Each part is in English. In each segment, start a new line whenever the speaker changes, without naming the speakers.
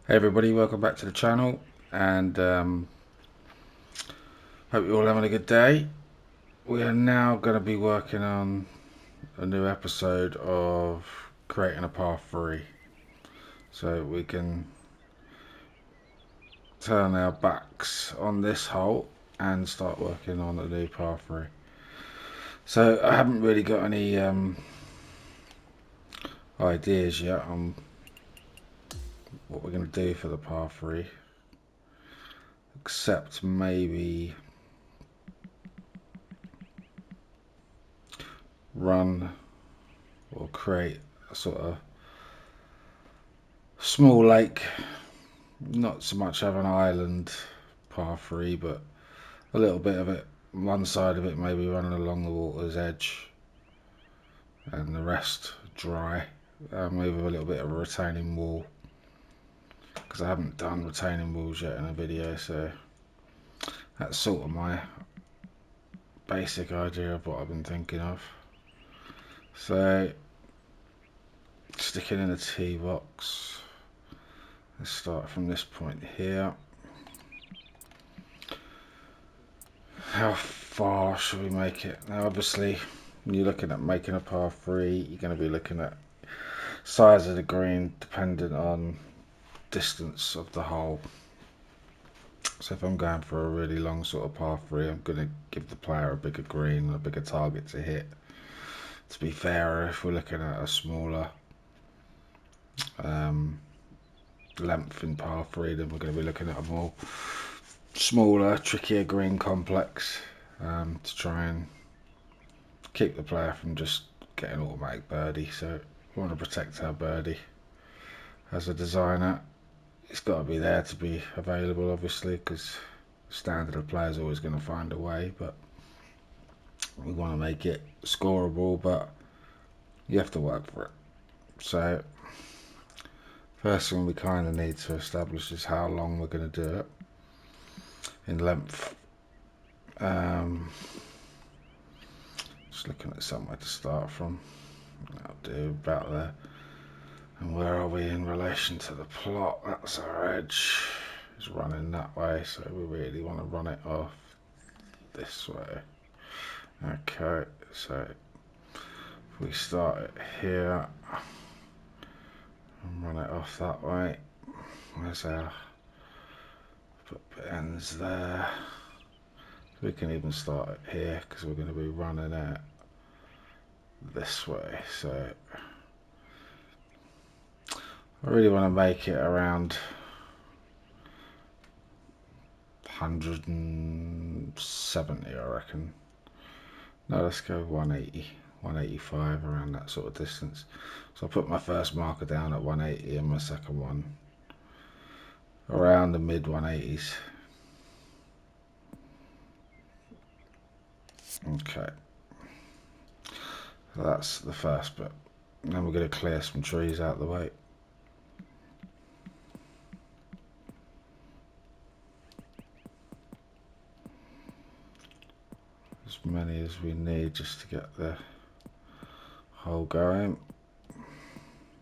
Hey everybody, welcome back to the channel, and hope you're all having a good day. We are now going to be working on a new episode of creating a par 3, so we can turn our backs on this hole and start working on a new par 3. So I haven't really got any ideas yet on what we're going to do for the par 3, except maybe run or create a sort of small lake, not so much of an island par 3, but a little bit of it, one side of it maybe running along the water's edge and the rest dry, maybe with a little bit of a retaining wall, because I haven't done retaining walls yet in a video. So that's sort of my basic idea of what I've been thinking of. So sticking in the tee box, let's start from this point here. How far should we make it? Now obviously when you're looking at making a par 3, you're going to be looking at size of the green dependent on distance of the hole. So if I'm going for a really long sort of par 3, I'm going to give the player a bigger green, a bigger target to hit. To be fairer, if we're looking at a smaller length in par 3, then we're going to be looking at a more smaller, trickier green complex, to try and keep the player from just getting automatic birdie. So we want to protect our birdie. As a designer, it's got to be there to be available, obviously, because standard of play is always going to find a way, but we want to make it scoreable, but you have to work for it. So first thing we kind of need to establish is how long we're going to do it in length. Just looking at somewhere to start from. That'll do about there. And where are we in relation to the plot? That's our edge. It's running that way, so we really want to run it off this way. Okay, so if we start it here and run it off that way, where's our ends there? We can even start it here because we're going to be running it this way. So I really want to make it around 170, I reckon. No, let's go 180, 185, around that sort of distance. So I'll put my first marker down at 180 and my second one around the mid 180s. Okay, so that's the first bit. And then we're going to clear some trees out of the way. As many as we need just to get the hole going.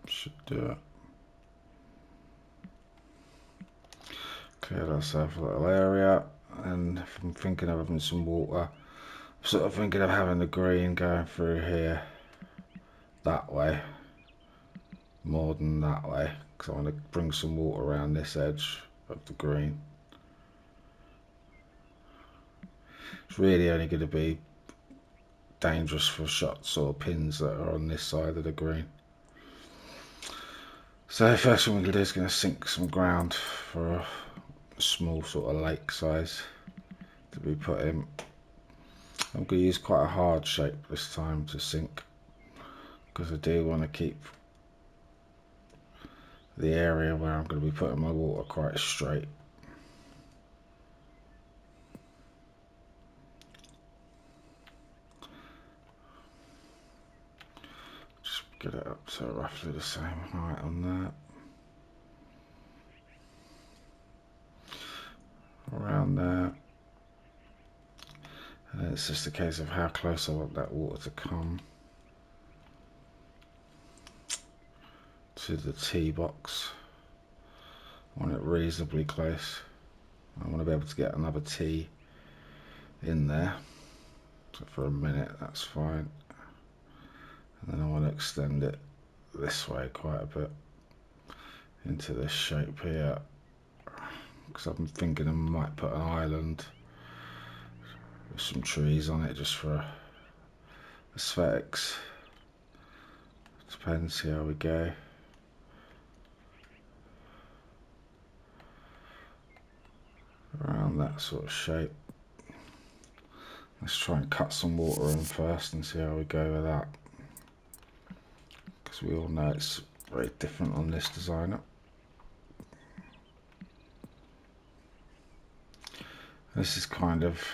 Should do it. Cleared ourselves a little area, and if I'm thinking of having some water, I'm sort of thinking of having the green going through here that way more than that way, because I want to bring some water around this edge of the green. It's really only going to be dangerous for shots or pins that are on this side of the green. So first thing we're going to do is going to sink some ground for a small sort of lake size to be put in. I'm going to use quite a hard shape this time to sink, because I do want to keep the area where I'm going to be putting my water quite straight. Just get it up to roughly the same height on that. Around there. And it's just a case of how close I want that water to come to the tee box. I want it reasonably close. I want to be able to get another tee in there. So for a minute, that's fine. And then I want to extend it this way quite a bit into this shape here, because I'm thinking I might put an island with some trees on it just for aesthetics. Depends, see how we go. Around that sort of shape. Let's try and cut some water in first and see how we go with that, because we all know it's very different on this designer. This is kind of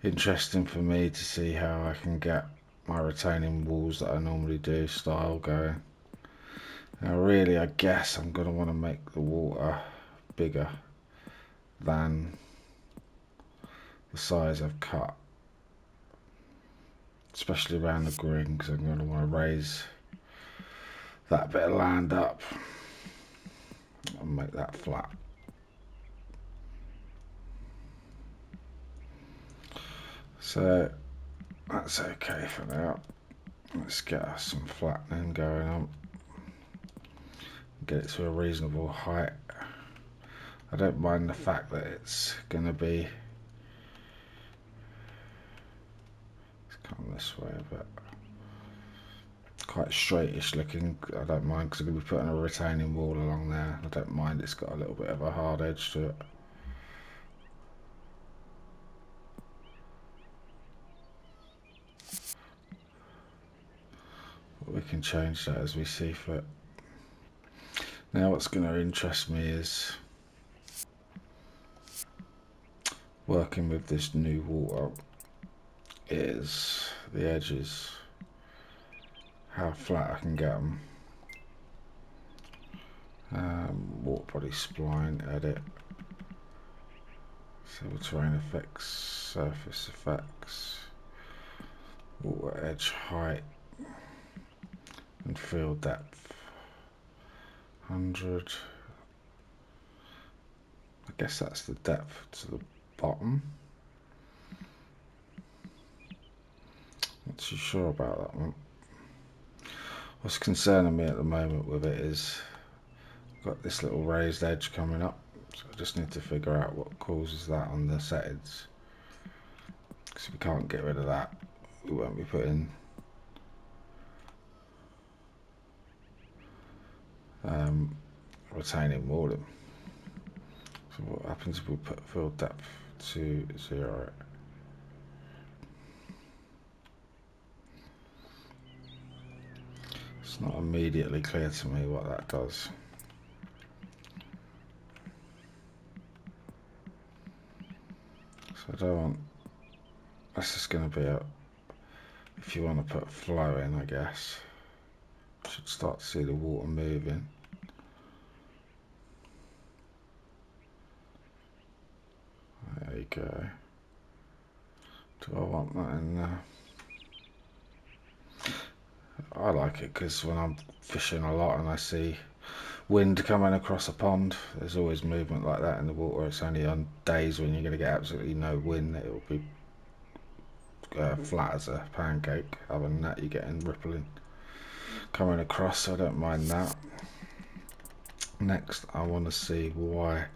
interesting for me to see how I can get my retaining walls that I normally do style going. Now really, I guess I'm going to want to make the water bigger than the size I've cut, especially around the green, because I'm going to want to raise that bit of land up and make that flat. So that's okay for now. Let's get us some flattening going on. Get it to a reasonable height. I don't mind the fact that it's going to be, let's come this way a bit, quite straightish looking. I don't mind, because I'm going to be putting a retaining wall along there. I don't mind it's got a little bit of a hard edge to it. But we can change that as we see fit. Now what's going to interest me is working with this new water is the edges, how flat I can get them. Water body spline, edit, civil terrain effects, surface effects, water edge height and field depth 100. I guess that's the depth to the bottom. Not too sure about that one. What's concerning me at the moment with it is I've got this little raised edge coming up, so I just need to figure out what causes that on the settings, because if we can't get rid of that, we won't be putting retaining wall in. So what happens if we put field depth to 0? It's not immediately clear to me what that does. So I don't want, that's just going to be a, if you want to put flow in, I guess, you should start to see the water moving. There you go. Do I want that in there? I like it because when I'm fishing a lot and I see wind coming across a pond, there's always movement like that in the water. It's only on days when you're going to get absolutely no wind that it will be flat as a pancake. Other than that, you're getting rippling coming across, so I don't mind that. Next, I want to see why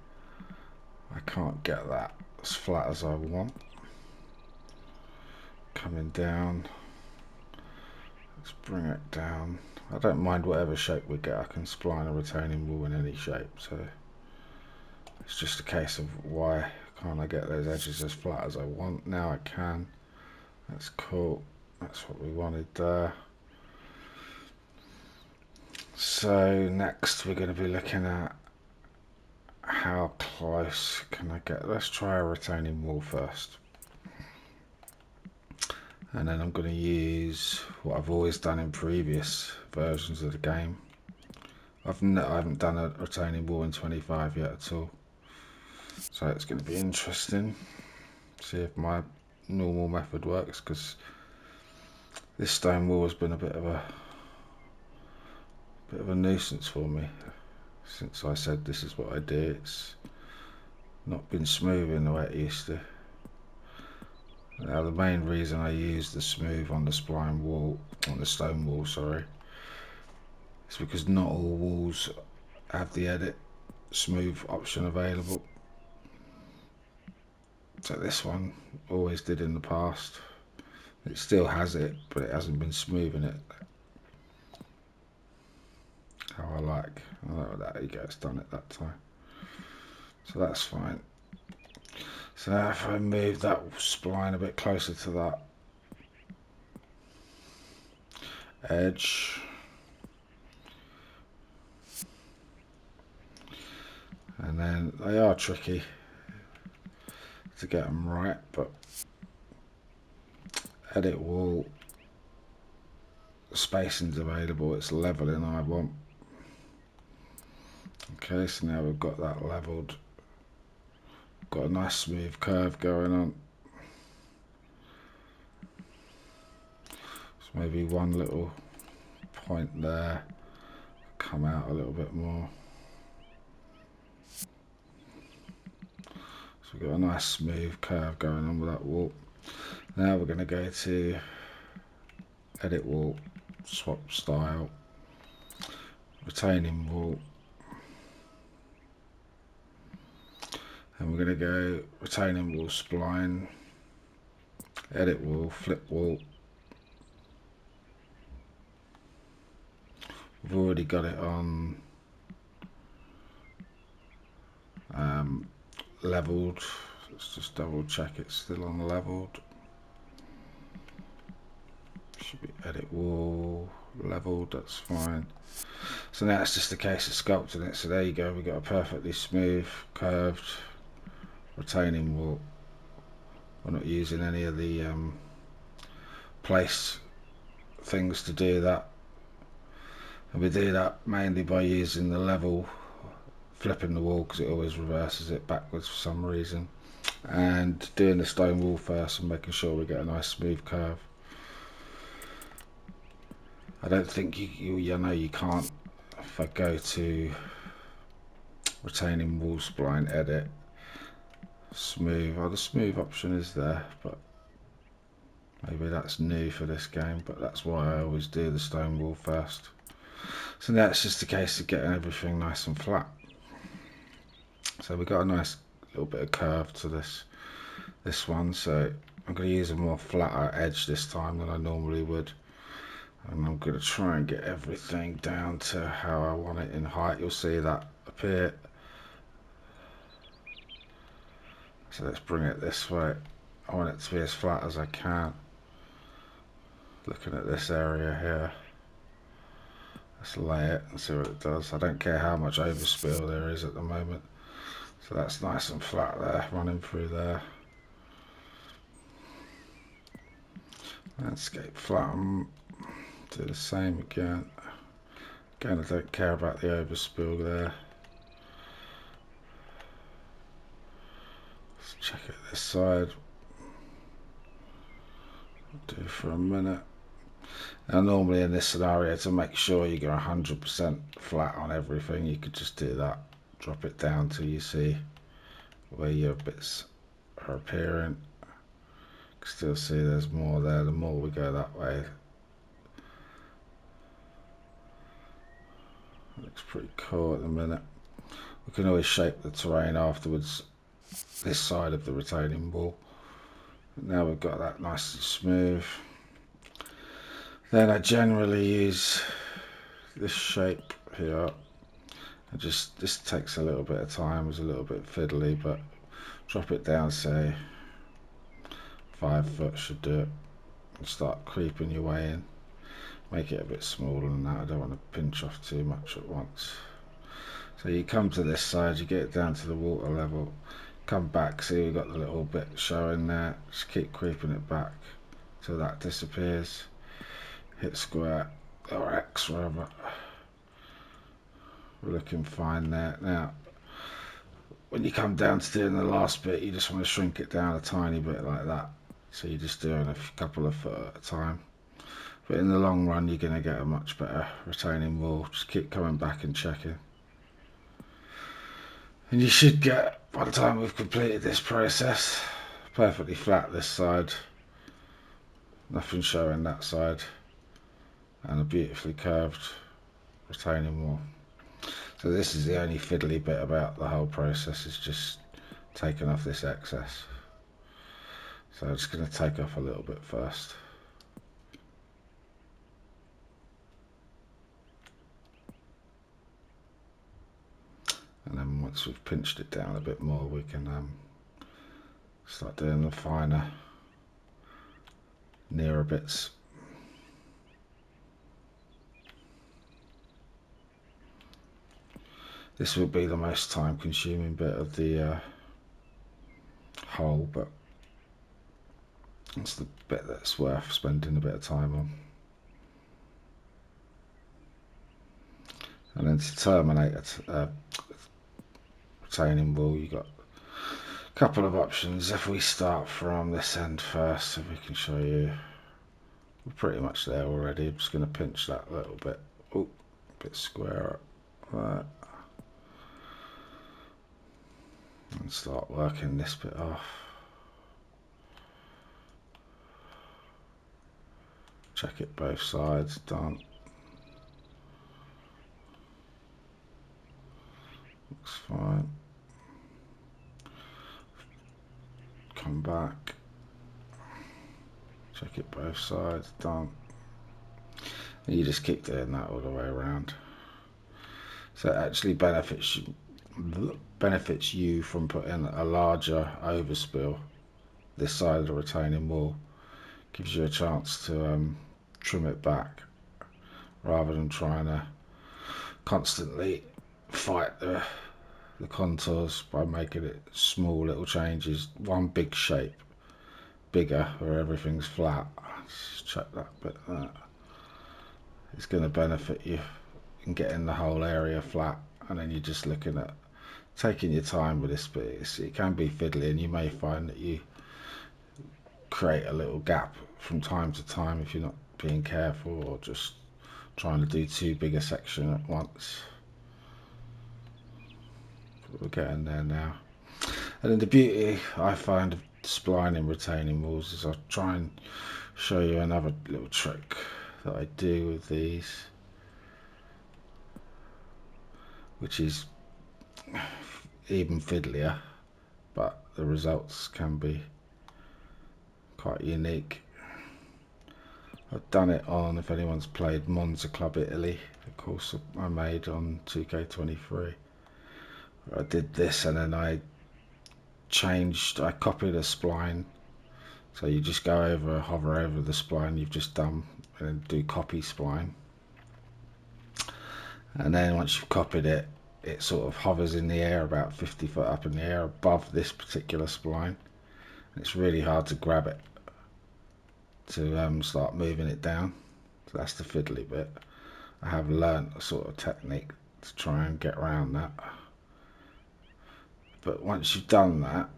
I can't get that as flat as I want. Coming down, let's bring it down. I don't mind whatever shape we get. I can spline a retaining wall in any shape, so it's just a case of why can't I get those edges as flat as I want. Now I can. That's cool. That's what we wanted there. So next we're going to be looking at how close can I get. Let's try a retaining wall first, and then I'm going to use what I've always done in previous versions of the game. I haven't done a retaining wall in 25 yet at all, so it's going to be interesting to see if my normal method works, because this stone wall has been a bit of a nuisance for me. since I said this is what I do, it's not been smoothing the way it used to. Now the main reason I use the smooth on the spline wall, on the stone wall, sorry, is because not all walls have the edit smooth option available. So this one always did in the past. It still has it, but it hasn't been smoothing it how I like. Oh, there you go, it's done it that time. So that's fine. So now if I move that spline a bit closer to that edge, and then they are tricky to get them right, but edit wall, spacing's available, it's leveling I want. Okay, so now we've got that leveled, got a nice smooth curve going on. So maybe one little point there, come out a little bit more. So we've got a nice smooth curve going on with that wall. Now we're going to go to edit wall, swap style, retaining wall, and we're going to go retaining wall spline, edit wall, flip wall. We've already got it on leveled. Let's just double check it's still on leveled. Should be edit wall, leveled, that's fine. So now it's just a case of sculpting it. So there you go, we've got a perfectly smooth, curved retaining wall. We're not using any of the place things to do that. And we do that mainly by using the level, flipping the wall because it always reverses it backwards for some reason, and doing the stone wall first and making sure we get a nice smooth curve. I don't think you know you can't. If I go to retaining wall spline, edit, smooth, the smooth option is there, but maybe that's new for this game, but that's why I always do the stone wall first. So now it's just a case of getting everything nice and flat. So we've got a nice little bit of curve to this one, so I'm going to use a more flatter edge this time than I normally would, and I'm going to try and get everything down to how I want it in height. You'll see that appear. So let's bring it this way. I want it to be as flat as I can. Looking at this area here, let's lay it and see what it does. I don't care how much overspill there is at the moment. So that's nice and flat there, running through there. Landscape flatten, do the same again. Again, I don't care about the overspill there. Let's check it this side. Do for a minute. Now normally in this scenario, to make sure you go 100% flat on everything, you could just do that. Drop it down till you see where your bits are appearing. You can still see there's more there. The more we go that way, looks pretty cool at the minute. We can always shape the terrain afterwards, this side of the retaining wall. Now we've got that nice and smooth. Then I generally use this shape here. This takes a little bit of time, it's a little bit fiddly, but drop it down, say 5 foot should do it, and start creeping your way in. Make it a bit smaller than that, I don't want to pinch off too much at once. So you come to this side, you get it down to the water level, come back, see we've got the little bit showing there, just keep creeping it back till that disappears. Hit square, or X rather. We're looking fine there. Now, when you come down to doing the last bit, you just want to shrink it down a tiny bit like that. So you're just doing a couple of foot at a time. But in the long run, you're going to get a much better retaining wall. Just keep coming back and checking. And you should get, by the time we've completed this process, perfectly flat this side, nothing showing that side, and a beautifully curved retaining wall. So this is the only fiddly bit about the whole process, is just taking off this excess. So I'm just going to take off a little bit first. And then once we've pinched it down a bit more, we can start doing the finer, nearer bits. This will be the most time consuming bit of the whole, but it's the bit that's worth spending a bit of time on. And then to terminate a retaining wall, you've got a couple of options. If we start from this end first, so we can show you, we're pretty much there already. I'm just going to pinch that a little bit. Oh, a bit square up there. And start working this bit off. Check it both sides, done. Looks fine. Come back. Check it both sides, done. And you just keep doing that all the way around. So it actually benefits you from putting a larger overspill this side of the retaining wall. Gives you a chance to trim it back rather than trying to constantly fight the contours by making it small little changes. One big shape, bigger, where everything's flat. Just check that bit there. It's going to benefit you in getting the whole area flat, and then you're just looking at taking your time with this bit. It can be fiddly, and you may find that you create a little gap from time to time if you're not being careful, or just trying to do too big a section at once. But we're getting there now. And then the beauty I find of splining retaining walls is I'll try and show you another little trick that I do with these, which is even fiddlier, but the results can be quite unique. I've done it on, if anyone's played Monza Club Italy, the course I made on 2K23. I did this, and then I copied a spline. So you just hover over the spline you've just done, and then do copy spline. And then once you've copied it, it sort of hovers in the air about 50 foot up in the air above this particular spline. It's really hard to grab it to start moving it down. So that's the fiddly bit. I have learnt a sort of technique to try and get around that. But once you've done that,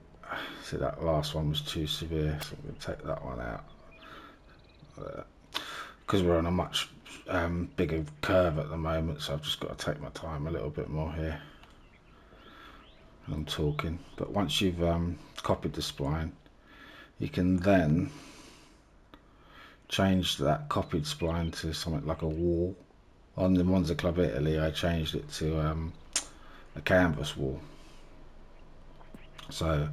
see, that last one was too severe, so I'm going to take that one out. Because we're on a much bigger curve at the moment, so I've just got to take my time a little bit more here. I'm talking. But once you've copied the spline, you can then change that copied spline to something like a wall. On the Monza Club Italy, I changed it to a canvas wall. So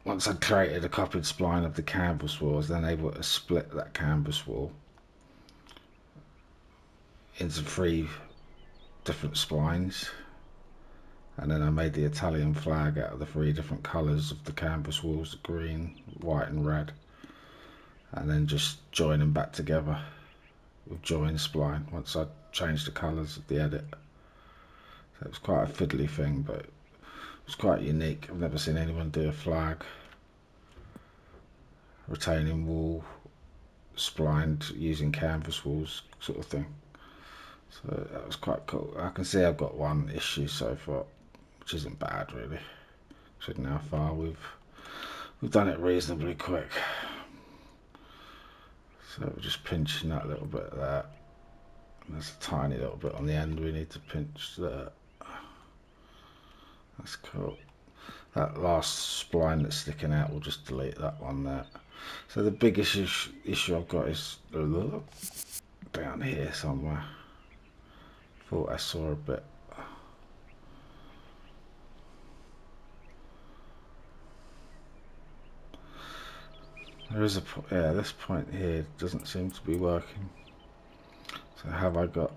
once I'd created a copied spline of the canvas wall, I was then able to split that canvas wall into 3 different splines, and then I made the Italian flag out of the 3 different colours of the canvas walls, green, white and red, and then just join them back together with join spline once I changed the colours of the edit. So it was quite a fiddly thing, but it was quite unique. I've never seen anyone do a flag, retaining wall, splined using canvas walls sort of thing. So that was quite cool. I can see I've got one issue so far, which isn't bad really. Considering how far we've done it reasonably quick. So we're just pinching that little bit there. And there's a tiny little bit on the end we need to pinch there. That's cool. That last spline that's sticking out, we'll just delete that one there. So the biggest issue I've got is down here somewhere. Thought I saw a bit. There is a yeah, this point here doesn't seem to be working. So have I got?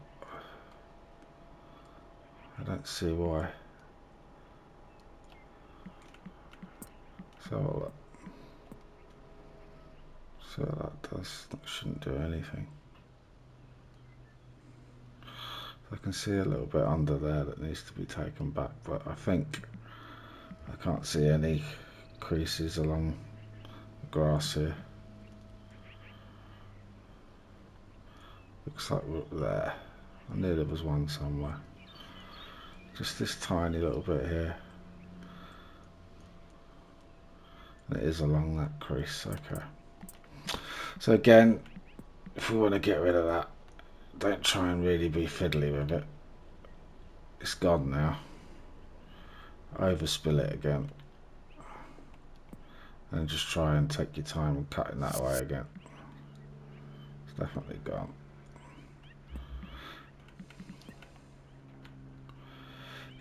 I don't see why. So that shouldn't do anything. I can see a little bit under there that needs to be taken back, but I think I can't see any creases along the grass here. Looks like we're there. I knew there was one somewhere. Just this tiny little bit here. And it is along that crease, okay. So again, if we want to get rid of that, don't try and really be fiddly with it. It's gone now. Overspill it again. And just try and take your time and cutting that away again. It's definitely gone.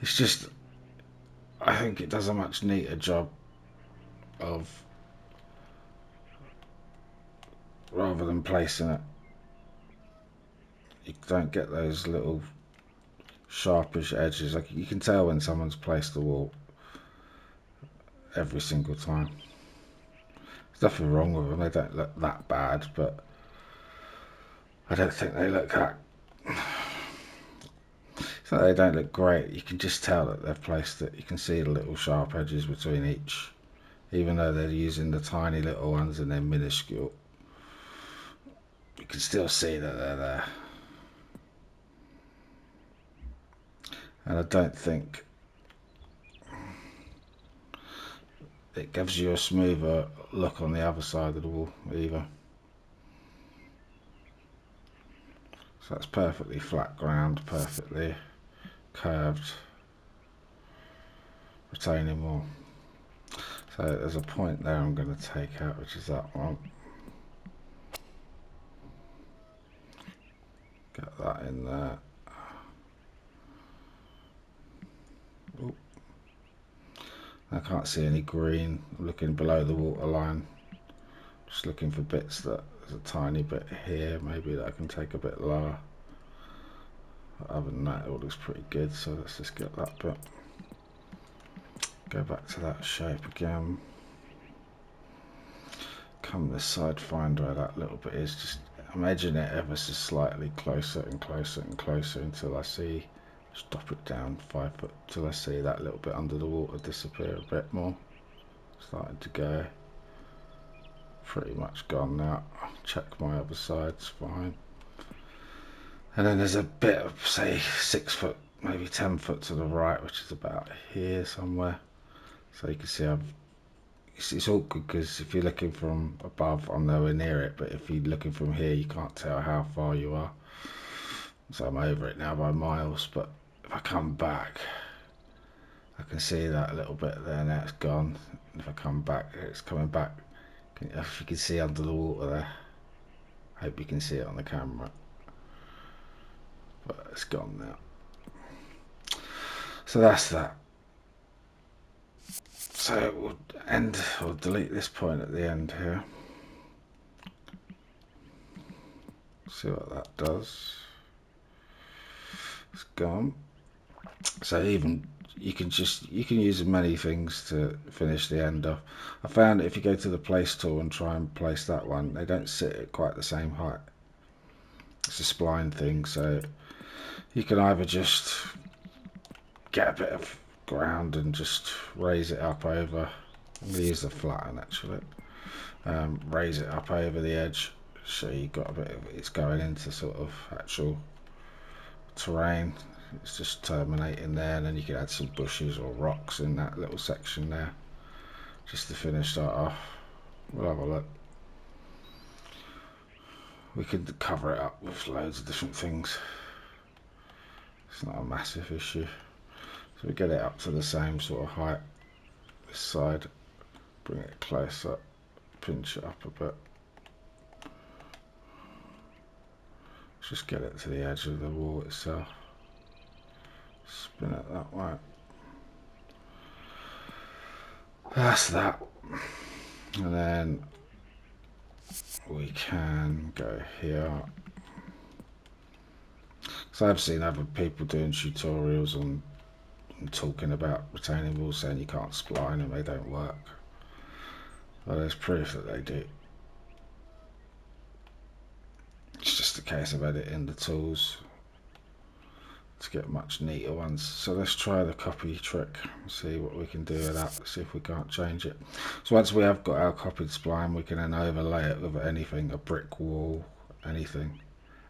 It's just, I think it does a much neater job of, rather than placing it, you don't get those little sharpish edges. Like you can tell when someone's placed the wall every single time. There's nothing wrong with them, they don't look that bad, but I don't think they look that, it's not that they don't look great, you can just tell that they've placed it. You can see the little sharp edges between each, even though they're using the tiny little ones and they're minuscule. You can still see that they're there. And I don't think it gives you a smoother look on the other side of the wall either. So that's perfectly flat ground, perfectly curved, retaining wall. So there's a point there I'm going to take out, which is that one. Get that in there. Ooh. I can't see any green. I'm looking below the water line. Just looking for bits that there's a tiny bit here, maybe that I can take a bit lower. But other than that, it all looks pretty good. So let's just get that bit. Go back to that shape again. Come this side, find where that little bit is. Just I'm edging it ever so slightly closer and closer and closer until I see. Just drop it down 5 foot till I see that little bit under the water disappear a bit more. Starting to go. Pretty much gone now. Check my other side's fine. And then there's a bit of, say, 6 foot, maybe 10 foot to the right, which is about here somewhere. So you can see it's awkward because if you're looking from above, I'm nowhere near it, but if you're looking from here, you can't tell how far you are. So I'm over it now by miles, but if I come back, I can see that little bit there, now it's gone. And if I come back, it's coming back. If you can see under the water there, hope you can see it on the camera, but it's gone now. So that's that. So we'll delete this point at the end here. See what that does. It's gone. So even you can use many things to finish the end off. I found that if you go to the place tool and try and place that one, they don't sit at quite the same height. It's a spline thing, so you can either just get a bit of ground and just raise it up over. I'm going to use the flatten actually. Raise it up over the edge, so you got a bit of it's going into sort of actual terrain. It's just terminating there, and then you can add some bushes or rocks in that little section there just to finish that off. We'll have a look. We could cover it up with loads of different things. It's not a massive issue. So we get it up to the same sort of height this side, bring it closer, pinch it up a bit. Just get it to the edge of the wall itself. Spin it that way. That's that. And then we can go here. So I've seen other people doing tutorials and talking about retaining walls, saying you can't spline and they don't work. Well, there's proof that they do. It's just a case of editing the tools to get much neater ones. So let's try the copy trick and see what we can do with that, see if we can't change it. So once we have got our copied spline, we can then overlay it with anything, a brick wall, anything,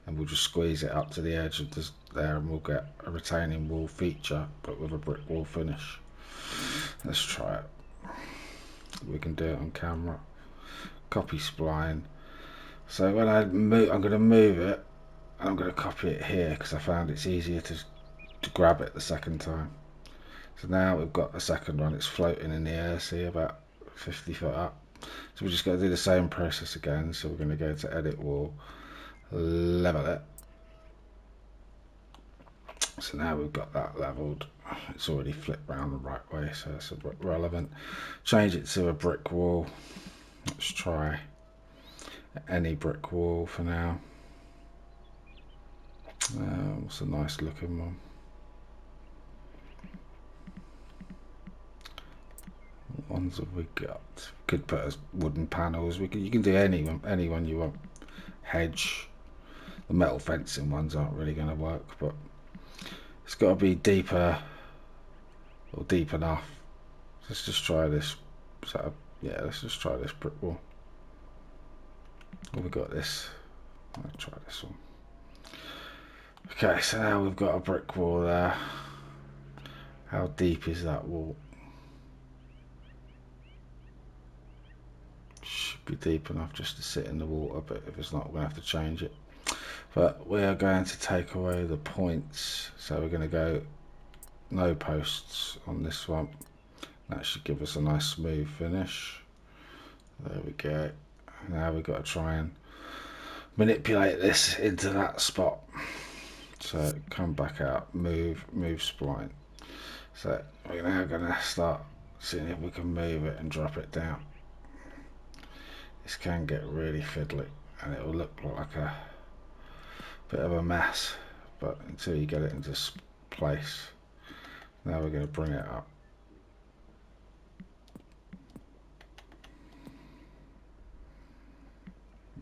and we'll just squeeze it up to the edge of this there, and we'll get a retaining wall feature but with a brick wall finish. Let's try it. We can do it on camera. Copy spline. So when I move, I'm going to move it and I'm going to copy it here because I found it's easier to grab it the second time. So now we've got the second one, it's floating in the air, see, about 50 foot up. So we're just going to do the same process again. So we're going to go to edit wall, level it. So now we've got that leveled. It's already flipped round the right way, so it's relevant. Change it to a brick wall. Let's try any brick wall for now. It's a nice looking one. What ones have we got? Could put as wooden panels. You can do any one you want. Hedge. The metal fencing ones aren't really going to work, but it's got to be deeper or deep enough. Let's just try this. So yeah, let's just try this brick wall. We got this. Let's try this one. Okay, so now we've got a brick wall there. How deep is that wall? Should be deep enough just to sit in the water, but if it's not, we're going to have to change it. But we are going to take away the points, so we're going to go no posts on this one. That should give us a nice smooth finish. There we go. Now we've got to try and manipulate this into that spot. So come back out, move spline. So we're now going to start seeing if we can move it and drop it down. This can get really fiddly and it will look like a bit of a mess, but until you get it into place. Now we're going to bring it up.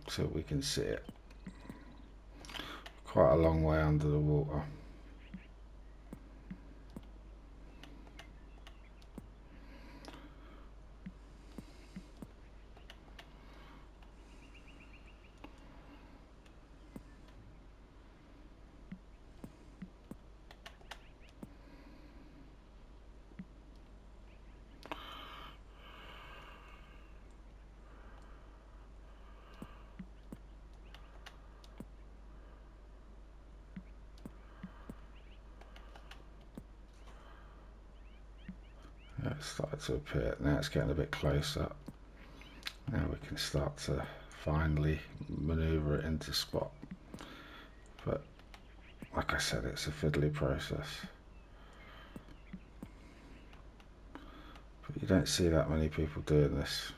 So we can see it. Quite a long way under the water. It's started to appear. Now it's getting a bit closer. Now we can start to finally maneuver it into spot. But like I said, it's a fiddly process. But you don't see that many people doing this.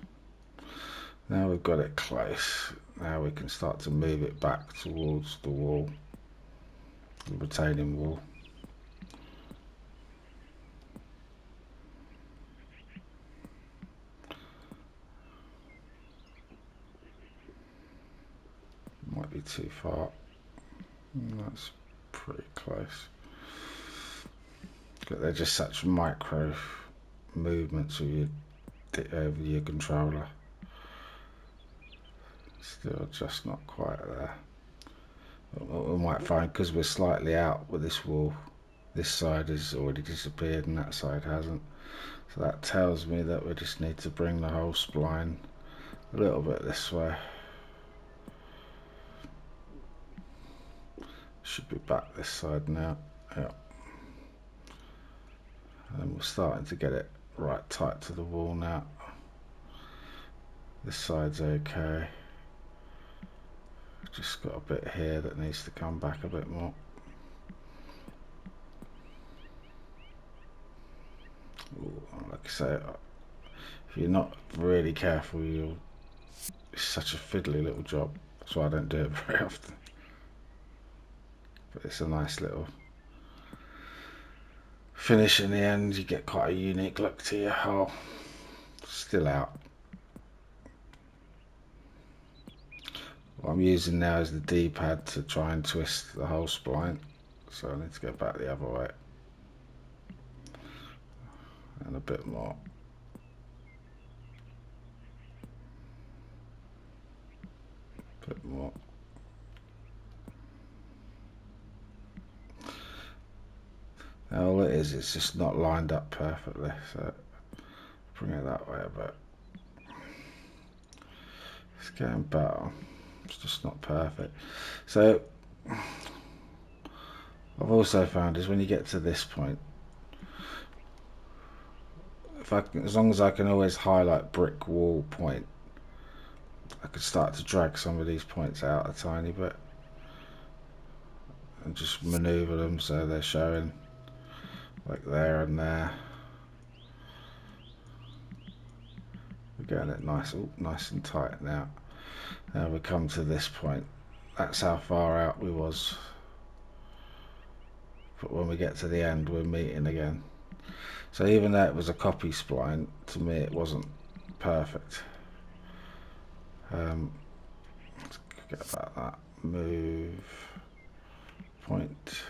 Now we've got it close. Now we can start to move it back towards the wall, the retaining wall. Might be too far. That's pretty close. But they're just such micro movements with over your controller. Still just not quite there. What we might find, because we're slightly out with this wall, this side has already disappeared and that side hasn't. So that tells me that we just need to bring the whole spline a little bit this way. Should be back this side now. Yeah. we're starting to get it right tight to the wall now. This side's okay. Just got a bit here that needs to come back a bit more. Ooh, like I say, if you're not really careful, it's such a fiddly little job. That's why I don't do it very often. But it's a nice little finish in the end. You get quite a unique look to your hole. Still out. What I'm using now is the D-pad to try and twist the whole spline. So I need to go back the other way. And a bit more. Bit more. Now all it is, it's just not lined up perfectly. So bring it that way a bit. It's getting better. It's just not perfect. So I've also found is when you get to this point, as long as I can always highlight brick wall point, I could start to drag some of these points out a tiny bit and just maneuver them so they're showing like there and there. We're getting it nice and tight now. Now we come to this point. That's how far out we was. But when we get to the end, we're meeting again. So even though it was a copy spline, to me it wasn't perfect. Let's forget about that. Move. Point.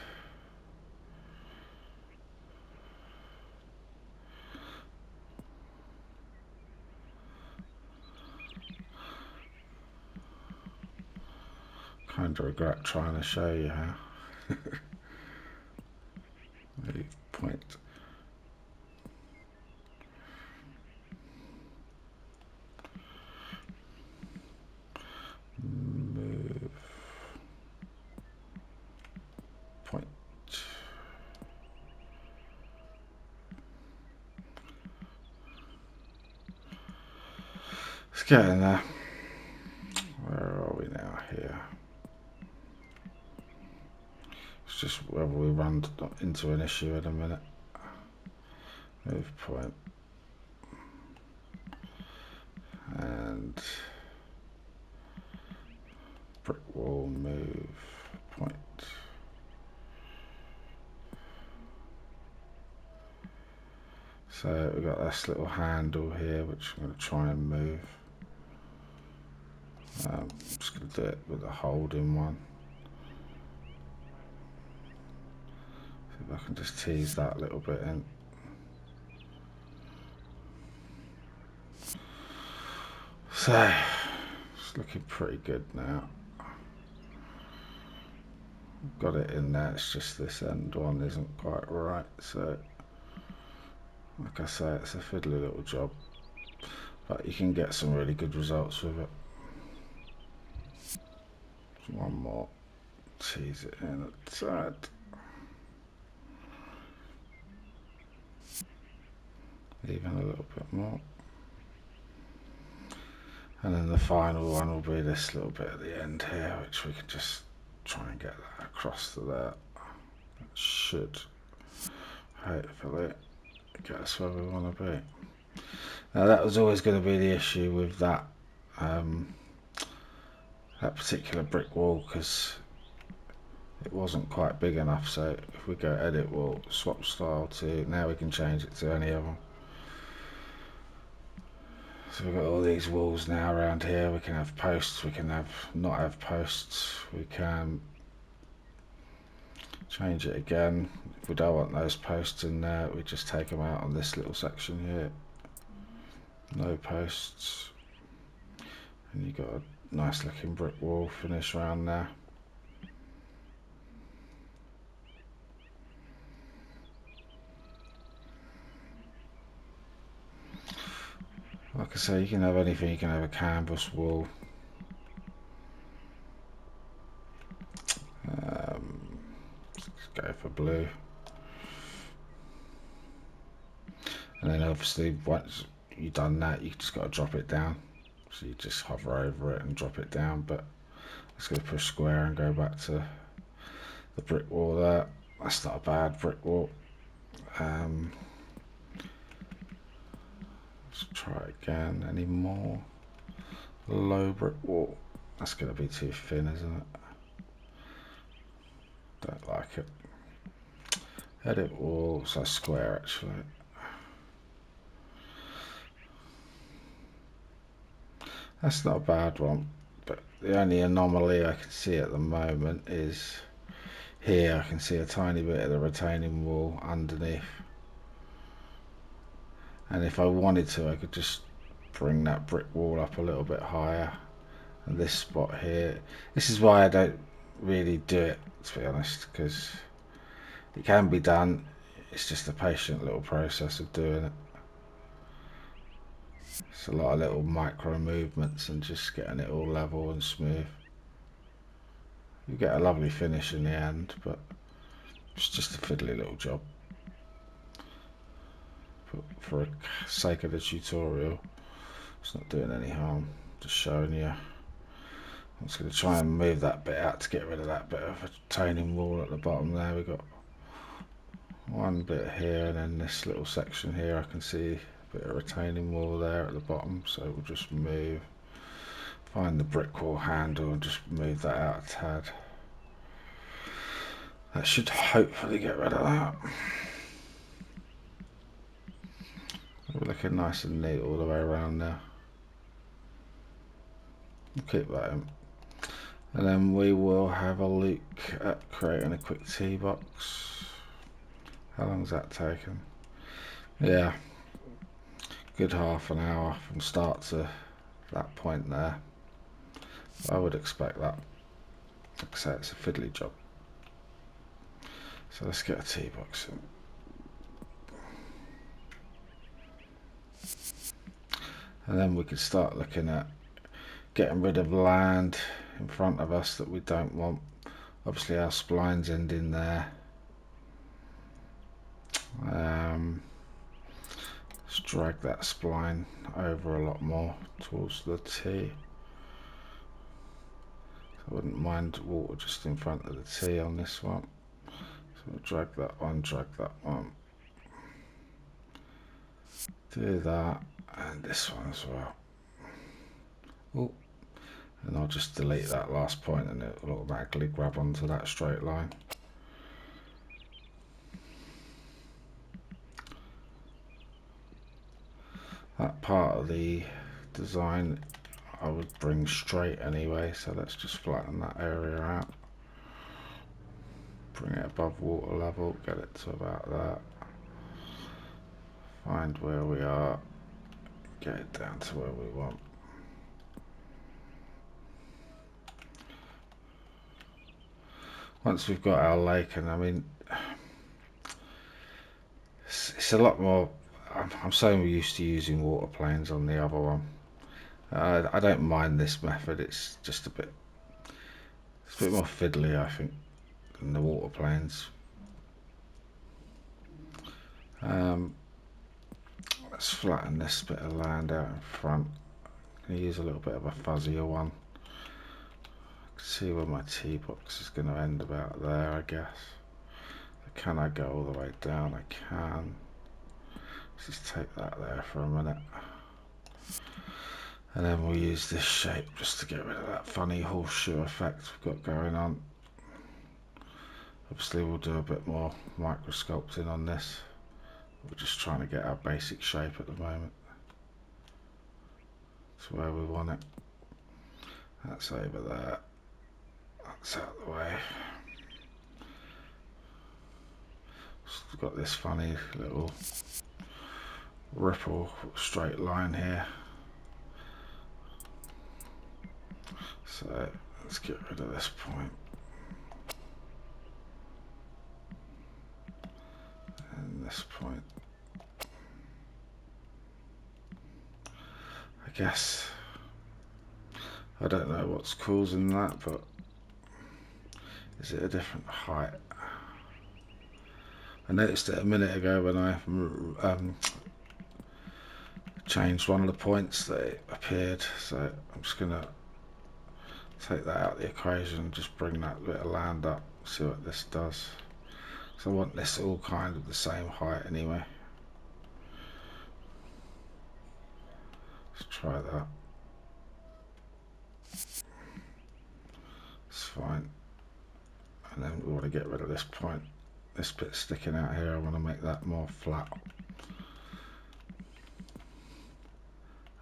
Kind of regret trying to show you how. Move. Point. Move. Point. Let's get in there. Where are we now? Here. It's just whether we run into an issue in a minute. Move point. And brick wall, move point. So we've got this little handle here which I'm going to try and move. I'm just going to do it with a holding one. See if I can just tease that a little bit in. So it's looking pretty good now. Got it in there, it's just this end one isn't quite right, so like I say, it's a fiddly little job, but you can get some really good results with it. One more, tease it in at the side. Even a little bit more. And then the final one will be this little bit at the end here, which we can just try and get that across to there. That should hopefully get us where we want to be. Now that was always going to be the issue with that that particular brick wall, because it wasn't quite big enough. So if we go edit wall, swap style to, now we can change it to any of them. So we've got all these walls now around here. We can have posts, we can have not have posts, we can change it again. If we don't want those posts in there, we just take them out on this little section here. No posts. And you've got a nice looking brick wall finish around there. Like I say, you can have anything. You can have a canvas wall. Let's go for blue. And then obviously once you've done that, you just got to drop it down. So you just hover over it and drop it down. But let's go push square and go back to the brick wall there. That's not a bad brick wall. Let's try again. Any more? Low brick wall. That's going to be too thin, isn't it? Don't like it. Edit wall. So square actually. That's not a bad one. But the only anomaly I can see at the moment is here. I can see a tiny bit of the retaining wall underneath. And if I wanted to, I could just bring that brick wall up a little bit higher. And this spot here, this is why I don't really do it, to be honest, because it can be done. It's just a patient little process of doing it. It's a lot of little micro movements and just getting it all level and smooth. You get a lovely finish in the end, but it's just a fiddly little job. But for the sake of the tutorial, it's not doing any harm, just showing you. I'm just going to try and move that bit out to get rid of that bit of a retaining wall at the bottom there. We've got one bit here, and then this little section here I can see a bit of retaining wall there at the bottom, so we'll just move, find the brick wall handle and just move that out a tad. That should hopefully get rid of that. We're looking nice and neat all the way around now. We'll keep that in. And then we will have a look at creating a quick tee box. How long's that taken? Yeah, good half an hour from start to that point there. I would expect that. Like I say, it's a fiddly job. So let's get a tee box in. And then we could start looking at getting rid of land in front of us that we don't want. Obviously our spline's ending there. Let's drag that spline over a lot more towards the tee. So I wouldn't mind water just in front of the tee on this one. So we'll drag that one. Do that, and this one as well. Ooh. And I'll just delete that last point and it will automatically grab onto that straight line. That part of the design I would bring straight anyway, so let's just flatten that area out. Bring it above water level, get it to about that. Find where we are, get it down to where we want. Once we've got our lake, and I mean, it's a lot more. I'm so used to using water planes on the other one. I don't mind this method. It's just it's a bit more fiddly, I think, than the water planes. Let's flatten this bit of land out in front. I'm going to use a little bit of a fuzzier one. See where my tee box is going to end about there, I guess. Can I go all the way down? I can. Let's just take that there for a minute. And then we'll use this shape just to get rid of that funny horseshoe effect we've got going on. Obviously we'll do a bit more micro sculpting on this. We're just trying to get our basic shape at the moment. That's where we want it. That's over there. That's out of the way. We've got this funny little ripple straight line here. So let's get rid of this point. And this point. I guess I don't know what's causing that, but is it a different height? I noticed it a minute ago when I changed one of the points that appeared, so I'm just going to take that out of the equation and just bring that bit of land up, see what this does. So I want this all kind of the same height anyway. Let's try that. It's fine. And then we want to get rid of this point. This bit sticking out here, I want to make that more flat.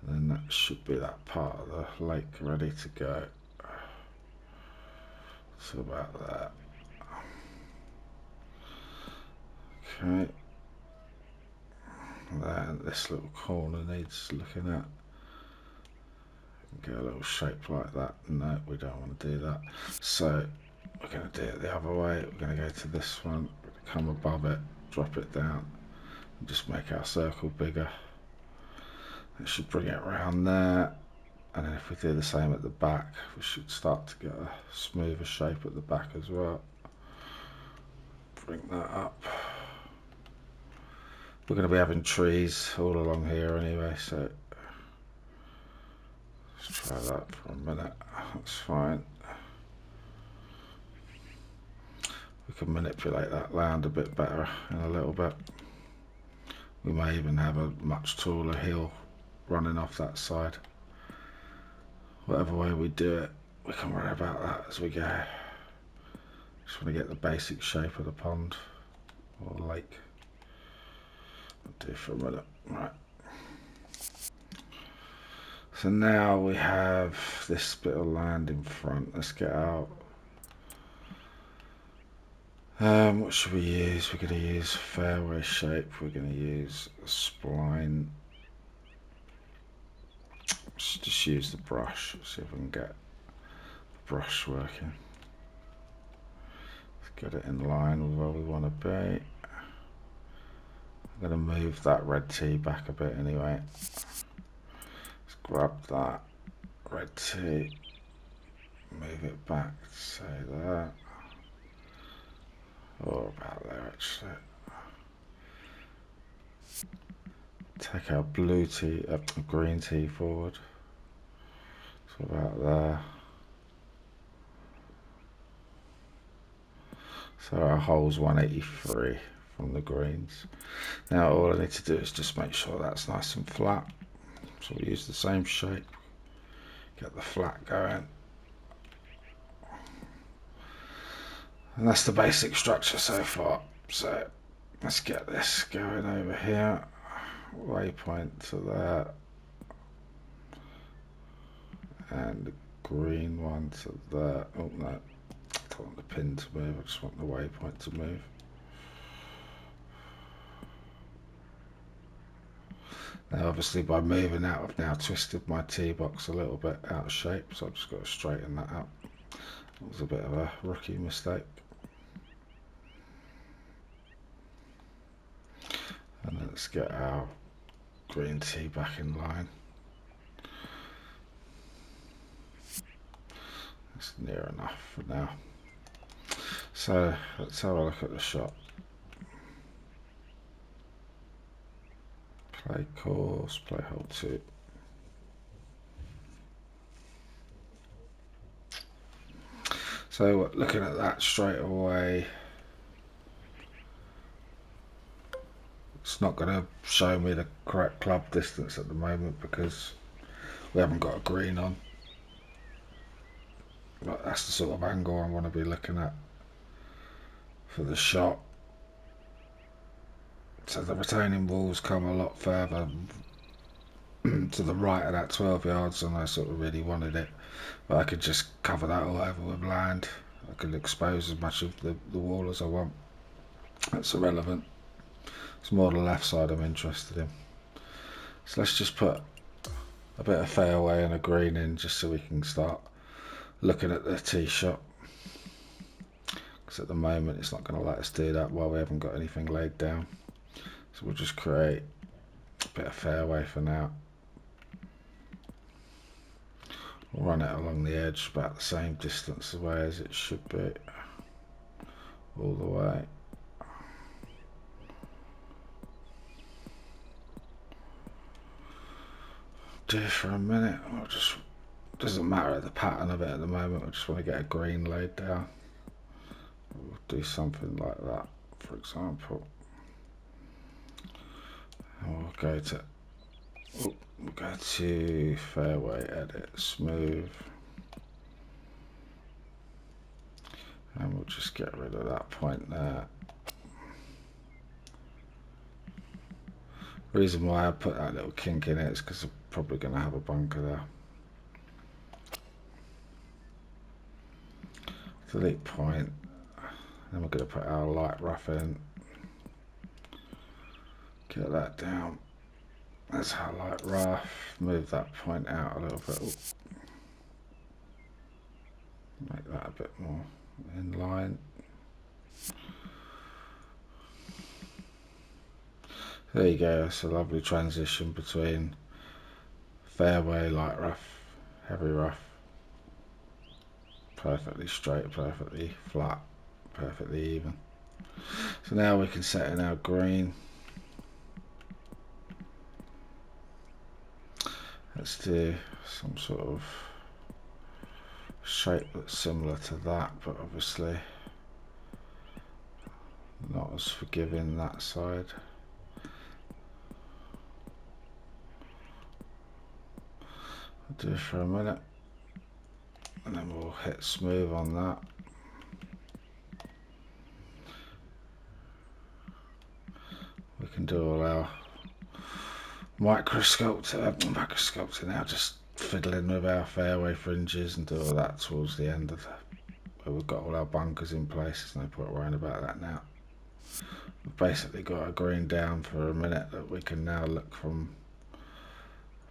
And then that should be that part of the lake ready to go. So about that. Okay. Then this little corner needs looking at. Get a little shape like that. No, we don't want to do that. So we're going to do it the other way. We're going to go to this one, come above it, drop it down, and just make our circle bigger. It should bring it around there. And then if we do the same at the back, we should start to get a smoother shape at the back as well. Bring that up. We're going to be having trees all along here anyway, so let's try that for a minute. That's fine. We can manipulate that land a bit better in a little bit. We may even have a much taller hill running off that side. Whatever way we do it, we can worry about that as we go. Just want to get the basic shape of the pond or lake. I'll do for a minute. Right. So now we have this bit of land in front. Let's get out. What should we use? We're going to use fairway shape. We're going to use a spline. Let's just use the brush. See if we can get the brush working. Let's get it in line with where we want to be. I'm going to move that red tee back a bit anyway. Let's grab that red tee, move it back, say that. Or about there actually. Take our blue tee, green tee forward. So about there. So our hole's 183 from the greens. Now all I need to do is just make sure that's nice and flat. So we use the same shape. Get the flat going. And that's the basic structure so far. So let's get this going over here. Waypoint to there. And the green one to there. Oh no, I don't want the pin to move, I just want the waypoint to move. Now obviously by moving out I've now twisted my tee box a little bit out of shape, so I've just got to straighten that out. That was a bit of a rookie mistake. And then let's get our green tee back in line. That's near enough for now. So let's have a look at the shot. Play course, play hole 2. So looking at that straight away, it's not going to show me the correct club distance at the moment because we haven't got a green on. But that's the sort of angle I want to be looking at for the shot. So the retaining walls come a lot further to the right of that 12 yards than I sort of really wanted it. But I could just cover that all over with land. I could expose as much of the wall as I want. That's irrelevant. It's more the left side I'm interested in. So let's just put a bit of fairway and a green in just so we can start looking at the tee shot. Because at the moment it's not going to let us do that while we haven't got anything laid down. So we'll just create a bit of fairway for now. We'll run it along the edge about the same distance away as it should be. All the way. do for a minute. Doesn't matter the pattern of it at the moment. I just want to get a green laid down. We'll do something like that, for example. And we'll go to fairway, edit, smooth, and we'll just get rid of that point there. The reason why I put that little kink in it is because I'm probably going to have a bunker there. Delete point. Then we're going to put our light rough in. Get that down. That's our light rough. Move that point out a little bit. Ooh. Make that a bit more in line. There you go. It's a lovely transition between fairway, light rough, heavy rough. Perfectly straight, perfectly flat, perfectly even. So now we can set in our green. Let's do some sort of shape that's similar to that, but obviously not as forgiving that side. I'll do it for a minute and then we'll hit smooth on that. We can do all our macro sculpting now, just fiddling with our fairway fringes and do all that towards the end of where we've got all our bunkers in place. There's no point worrying about that now. We've basically got a green down for a minute that we can now look from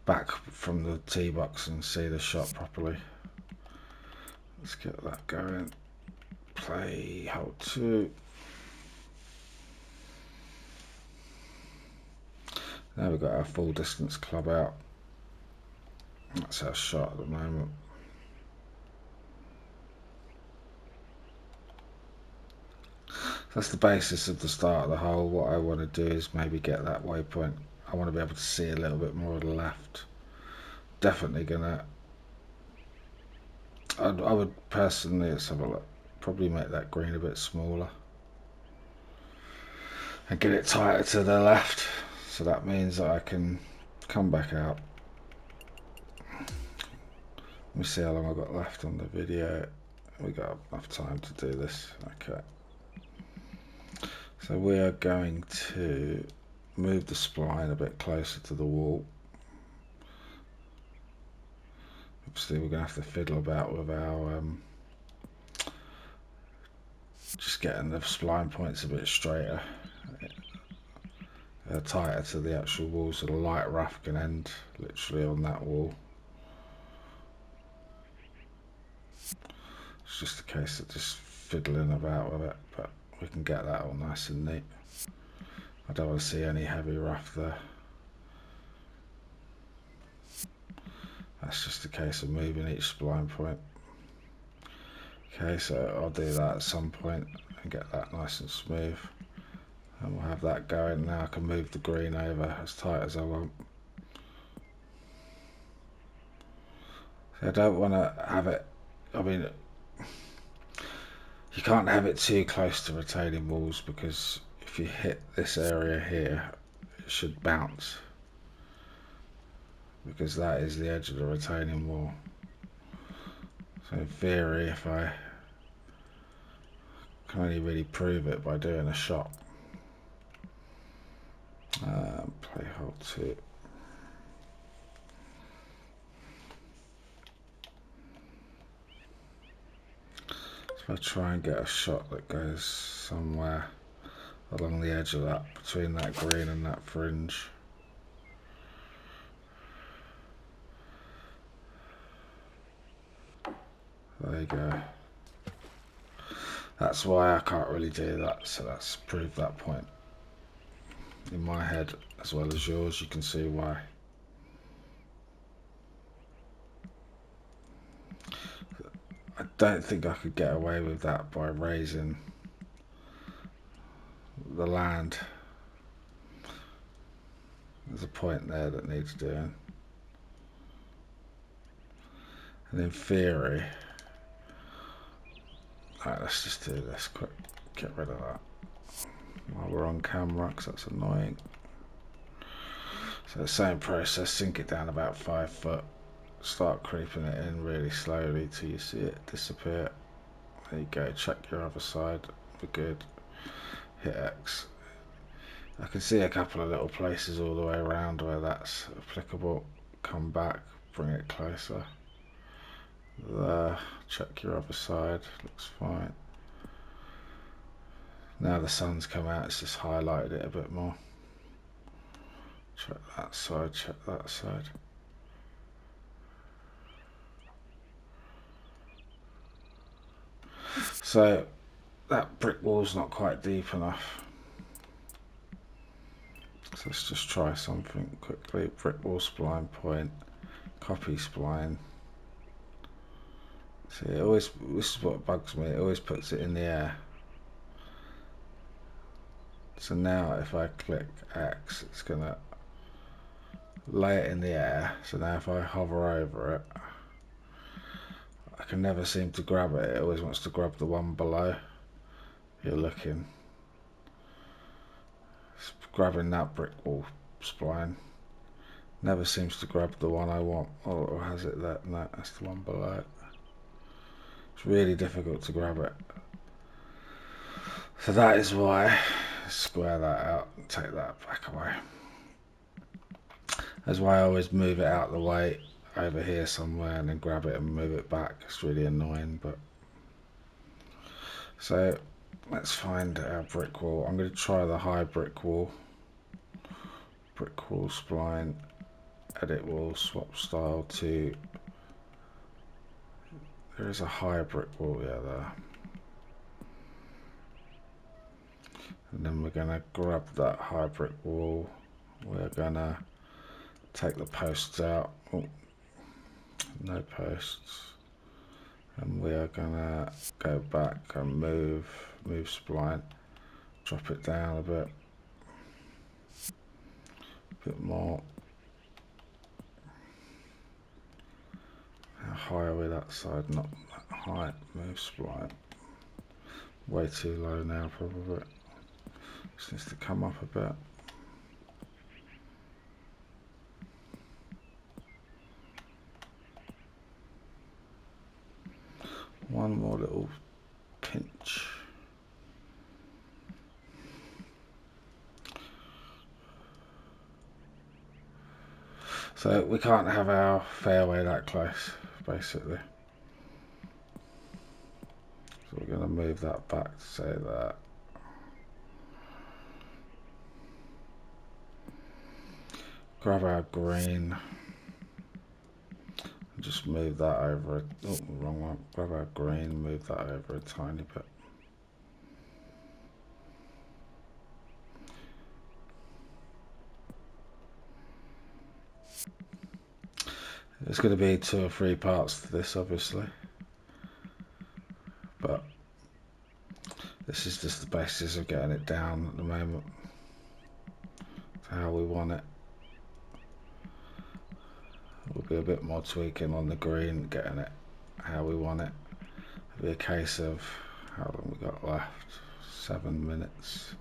back from the tee box and see the shot properly. Let's get that going. Play hole 2. Now we've got our full distance club out. That's our shot at the moment. That's the basis of the start of the hole. What I want to do is maybe get that waypoint. I want to be able to see a little bit more of the left. Definitely gonna. I would personally, let's have a look. Probably make that green a bit smaller and get it tighter to the left. So that means that I can come back out. Let me see how long I've got left on the video. We got enough time to do this. Okay. So we are going to move the spline a bit closer to the wall. Obviously we're going to have to fiddle about with our just getting the spline points a bit straighter, tighter to the actual wall, so the light rough can end literally on that wall. It's just a case of just fiddling about with it, but we can get that all nice and neat. I don't want to see any heavy rough there. That's just a case of moving each spline point. Okay, so I'll do that at some point and get that nice and smooth. And we'll have that going. Now I can move the green over as tight as I want. So I don't want to have it, I mean, you can't have it too close to retaining walls, because if you hit this area here, it should bounce, because that is the edge of the retaining wall. So in theory, if I can only really prove it by doing a shot. Play hole 2. So I try and get a shot that goes somewhere along the edge of that, between that green and that fringe. There you go. That's why I can't really do that, so that's proved that point. In my head, as well as yours, you can see why. I don't think I could get away with that by raising the land. There's a point there that needs doing. And in theory, alright, let's just do this quick. Get rid of that while we're on camera, because that's annoying. So the same process, sink it down about 5 foot, start creeping it in really slowly till you see it disappear. There you go, check your other side, we're good. Hit X. I can see a couple of little places all the way around where that's applicable. Come back, bring it closer. There, check your other side, looks fine. Now the sun's come out, it's just highlighted it a bit more. Check that side, check that side. So that brick wall's not quite deep enough. So let's just try something quickly. Brick wall spline point, copy spline. See, it always, this is what bugs me, it always puts it in the air. So now if I click X, it's gonna lay it in the air. So now if I hover over it, I can never seem to grab it. It always wants to grab the one below. You're looking. It's grabbing that brick wall spline. Never seems to grab the one I want. Or has it that? No, that's the one below it. It's really difficult to grab it. So that is why, square that out and take that back away. That's why I always move it out of the way over here somewhere and then grab it and move it back. It's really annoying, but so let's find our brick wall. I'm going to try the high brick wall. Brick wall spline, edit wall, swap style to, there is a high brick wall, yeah, there. And then we're going to grab that high brick wall. We're going to take the posts out. Oh, no posts. And we are going to go back and move spline, drop it down a bit more. How high are we that side? Not that high. Move spline. Way too low now, probably. Just needs to come up a bit. One more little pinch. So we can't have our fairway that close, basically. So we're going to move that back to say that. Grab our green. Just move that over. Oh, wrong one. Grab our green, move that over a tiny bit. There's going to be 2 or 3 parts to this, obviously, but this is just the basis of getting it down at the moment to how we want it. Will be a bit more tweaking on the green, getting it how we want it. It'll be a case of how long we got left. 7 minutes.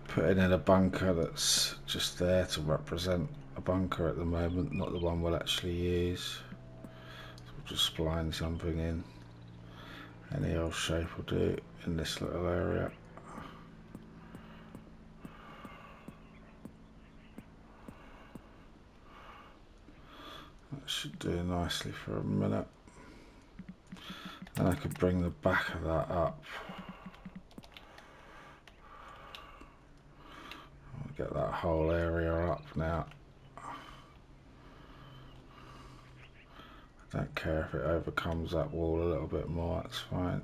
Putting in a bunker that's just there to represent a bunker at the moment, not the one we'll actually use. So we'll just spline something in. Any old shape will do in this little area. That should do nicely for a minute. And I could bring the back of that up. I'll get that whole area up now. I don't care if it overcomes that wall a little bit more, that's fine.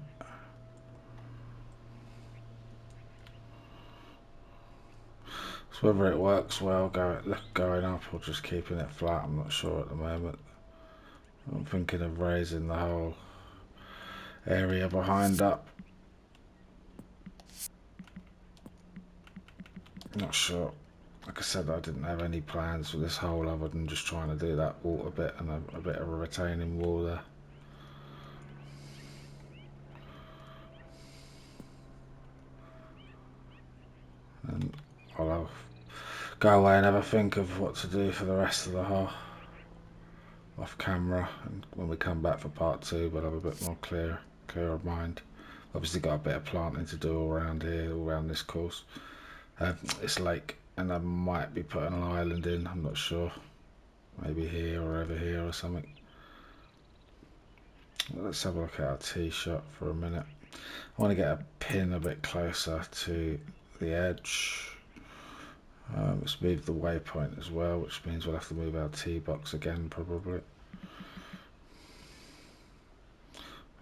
So whether it works well going up or just keeping it flat, I'm not sure at the moment. I'm thinking of raising the whole area behind up. Not sure. like I said, I didn't have any plans for this hole other than just trying to do that water bit and a bit of a retaining wall there. And I'll go away and have a think of what to do for the rest of the hole off camera, and when we come back for part 2 we'll have a bit more clear of mind. Obviously got a bit of planting to do all around here, all around this course, this lake, and I might be putting an island in, I'm not sure, maybe here or over here or something. Let's have a look at our tee shot for a minute. I want to get a pin a bit closer to the edge. Let's move the waypoint as well, which means we'll have to move our tee box again probably.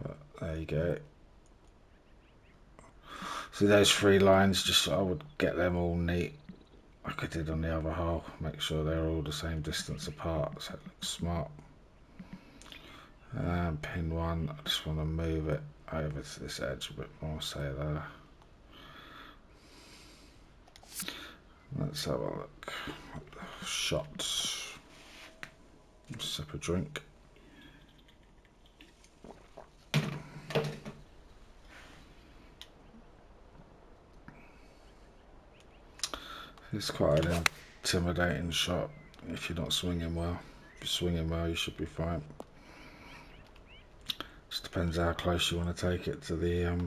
But there you go. See those 3 lines, just I would get them all neat like I did on the other hole, make sure they're all the same distance apart so it looks smart. Pin 1, I just want to move it over to this edge a bit more, say there. Let's have a look at the shots. Sip a drink. It's quite an intimidating shot if you're not swinging well. If you're swinging well, you should be fine. Just depends how close you want to take it to the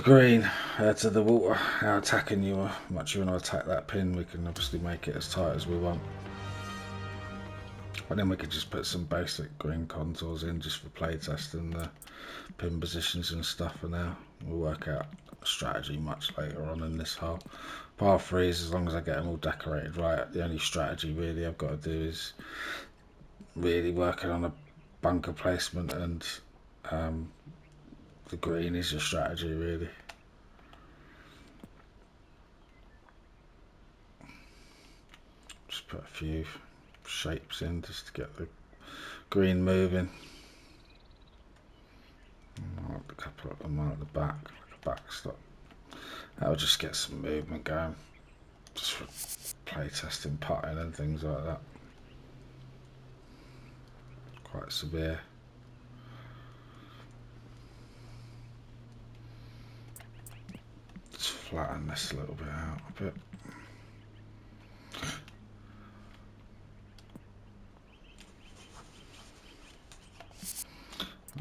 green, to the water. How attacking you, how much you want to attack that pin. We can obviously make it as tight as we want. And then we could just put some basic green contours in just for playtesting the pin positions and stuff for now. We'll work out a strategy much later on in this hole. Par 3s, as long as I get them all decorated right, the only strategy really I've got to do is really working on a bunker placement, and the green is your strategy really. Just put a few shapes in just to get the green moving. A couple of them at the back, like a backstop. That'll just get some movement going, just for playtesting, putting and things like that. Quite severe. Just flatten this a little bit out a bit.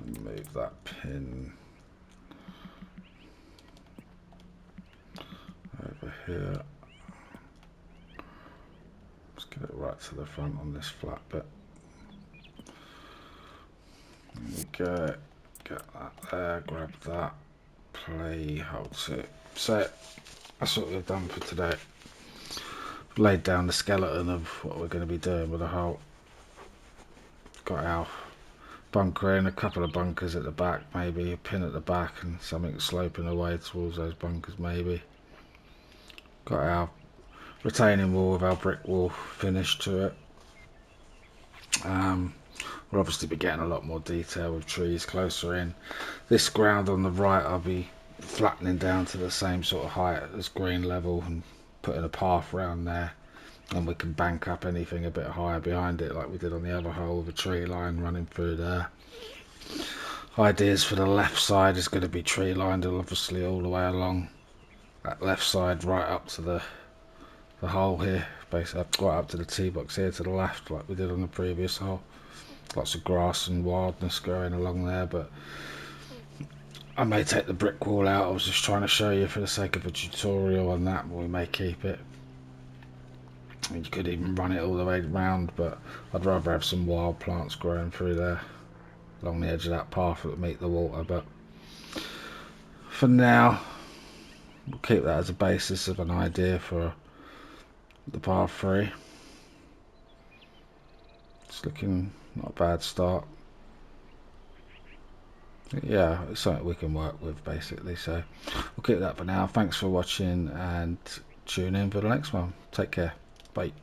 And move that pin over here. Let's get it right to the front on this flat bit. There we go. Get that there, grab that, play hole 2. So that's what we've done for today. We've laid down the skeleton of what we're going to be doing with the hole. Got our bunker in, a couple of bunkers at the back, maybe a pin at the back and something sloping away towards those bunkers maybe. Got our retaining wall with our brick wall finished to it. We'll obviously be getting a lot more detail with trees closer in. This ground on the right I'll be flattening down to the same sort of height as green level and putting a path around there, and we can bank up anything a bit higher behind it like we did on the other hole with a tree line running through there. Ideas for the left side is going to be tree lined obviously all the way along that left side right up to the hole here, basically right up to the tee box here to the left like we did on the previous hole. Lots of grass and wildness going along there, but I may take the brick wall out. I was just trying to show you for the sake of a tutorial on that, but we may keep it. I mean, you could even run it all the way around, but I'd rather have some wild plants growing through there along the edge of that path that would meet the water. But for now, we'll keep that as a basis of an idea for the par 3. It's looking not a bad start. Yeah, it's something we can work with basically, so we'll keep that for now. Thanks for watching and tune in for the next one. Take care. Bye.